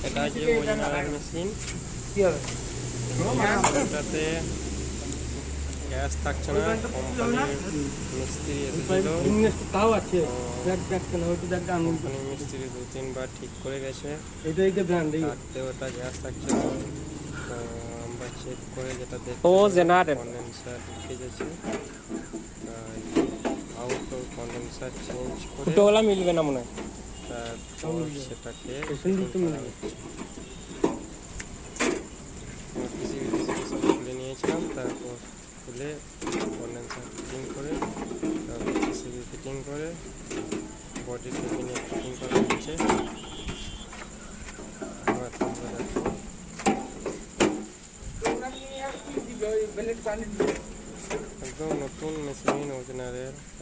এটা যে ওজনার মেশিন, এটাতে গ্যাস থাকছে না। কোম্পানির মিস্ত্রি এসেছিল, কোম্পানির মিস্ত্রি 2-3 বার ঠিক করে গেছে, তাতেও ওটা গ্যাস থাকছে না। তো আমরা চেক করে যেটা দেখছি কন্ডেন্সার লিকেজ আছে, আউট কন্ডেন্সার চেঞ্জ করে মিলবে না মনে হয়, তারপর সেটাকে সব খুলে নিয়েছিলাম। তারপর খুলে কন্ডেন্সার ফিটিং করে, তারপর পিসিবি ফিটিং করে, বডি কেবিনে ফিটিং করা হচ্ছে। একদম নতুন মেশিন ওজনারের।